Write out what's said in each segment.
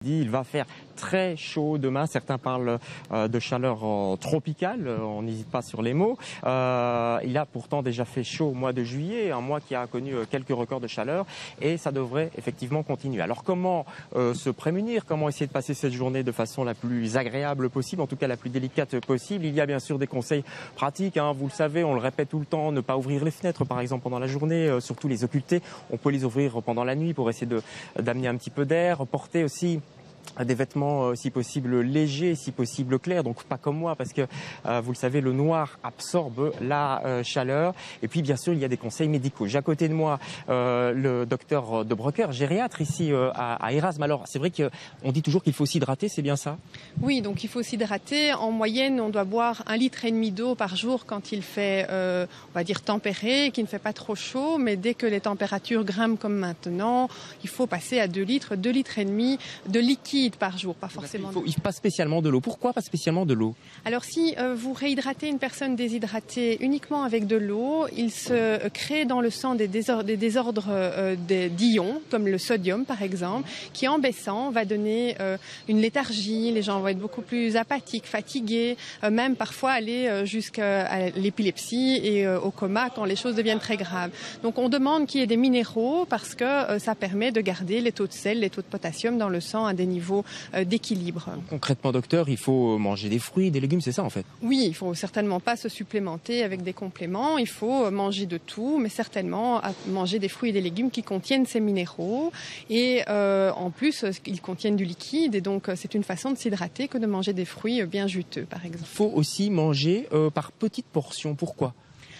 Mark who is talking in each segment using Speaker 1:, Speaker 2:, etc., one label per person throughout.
Speaker 1: Il va faire très chaud demain. Certains parlent de chaleur tropicale. On n'hésite pas sur les mots. Il a pourtant déjà fait chaud au mois de juillet, un mois qui a connu quelques records de chaleur. Et ça devrait effectivement continuer. Alors comment se prémunir? Comment essayer de passer cette journée de façon la plus agréable possible, en tout cas la plus délicate possible? Il y a bien sûr des conseils pratiques. Vous le savez, on le répète tout le temps. Ne pas ouvrir les fenêtres, par exemple, pendant la journée. Surtout les occulter. On peut les ouvrir pendant la nuit pour essayer d'amener un petit peu d'air. Porter aussi des vêtements si possible légers, si possible clairs, donc pas comme moi parce que vous le savez, le noir absorbe la chaleur. Et puis bien sûr il y a des conseils médicaux. J'ai à côté de moi le docteur De Broecker, gériatre ici à Erasme. Alors c'est vrai qu'on dit toujours qu'il faut s'hydrater, c'est bien ça?
Speaker 2: Oui, donc il faut s'hydrater. En moyenne on doit boire 1,5 litre d'eau par jour quand il fait on va dire tempéré, qu'il ne fait pas trop chaud, mais dès que les températures grimpent comme maintenant, il faut passer à 2 litres, 2,5 litres de liquide par jour, pas forcément.
Speaker 1: Pas spécialement de l'eau. Pourquoi pas spécialement de l'eau?
Speaker 2: Alors si vous réhydratez une personne déshydratée uniquement avec de l'eau, il se crée dans le sang des désordres d'ions, comme le sodium par exemple, qui en baissant va donner une léthargie, les gens vont être beaucoup plus apathiques, fatigués, même parfois aller jusqu'à l'épilepsie et au coma quand les choses deviennent très graves. Donc on demande qu'il y ait des minéraux parce que ça permet de garder les taux de sel, les taux de potassium dans le sang à des niveaux d'équilibre.
Speaker 1: Concrètement, docteur, il faut manger des fruits, des légumes, c'est ça en fait?
Speaker 2: Oui, il ne faut certainement pas se supplémenter avec des compléments. Il faut manger de tout, mais certainement manger des fruits et des légumes qui contiennent ces minéraux. Et en plus, ils contiennent du liquide. Et donc, c'est une façon de s'hydrater que de manger des fruits bien juteux, par exemple.
Speaker 1: Il faut aussi manger par petites portions. Pourquoi?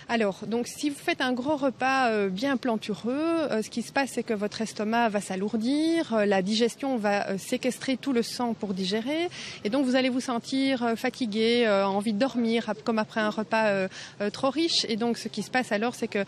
Speaker 2: Alors, donc, si vous faites un gros repas bien plantureux, ce qui se passe, c'est que votre estomac va s'alourdir, la digestion va séquestrer tout le sang pour digérer, et donc vous allez vous sentir fatigué, envie de dormir, comme après un repas trop riche. Et donc, ce qui se passe alors, c'est que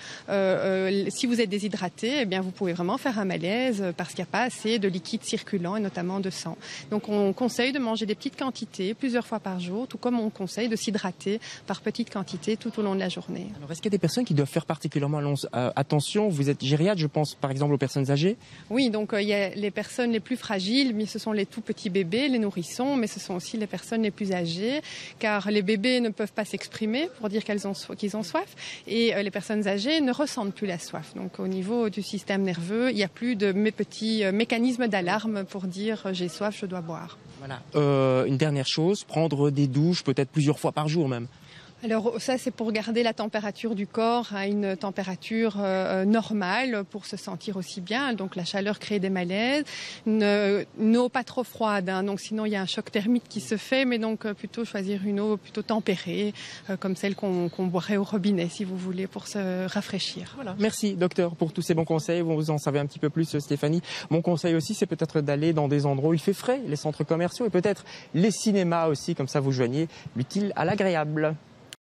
Speaker 2: si vous êtes déshydraté, eh bien, vous pouvez vraiment faire un malaise parce qu'il n'y a pas assez de liquide circulant et notamment de sang. Donc, on conseille de manger des petites quantités, plusieurs fois par jour, tout comme on conseille de s'hydrater par petites quantités tout au long de la journée.
Speaker 1: Alors, est-ce qu'il y a des personnes qui doivent faire particulièrement attention? Vous êtes gériatre, je pense par exemple aux personnes âgées?
Speaker 2: Oui, donc il y a les personnes les plus fragiles, mais ce sont les tout petits bébés, les nourrissons, mais ce sont aussi les personnes les plus âgées, car les bébés ne peuvent pas s'exprimer pour dire qu'ils ont soif, et les personnes âgées ne ressentent plus la soif. Donc au niveau du système nerveux, il n'y a plus de mes petits mécanismes d'alarme pour dire j'ai soif, je dois boire.
Speaker 1: Voilà. Une dernière chose, prendre des douches peut-être plusieurs fois par jour même.
Speaker 2: Alors ça, c'est pour garder la température du corps à une température normale pour se sentir aussi bien. Donc la chaleur crée des malaises. Une eau pas trop froide, donc sinon il y a un choc thermique qui se fait, mais donc plutôt choisir une eau plutôt tempérée, comme celle qu'on boirait au robinet si vous voulez, pour se rafraîchir.
Speaker 1: Voilà. Merci docteur pour tous ces bons conseils. Vous en savez un petit peu plus, Stéphanie. Mon conseil aussi, c'est peut-être d'aller dans des endroits où il fait frais, les centres commerciaux et peut-être les cinémas aussi, comme ça vous joignez l'utile à l'agréable.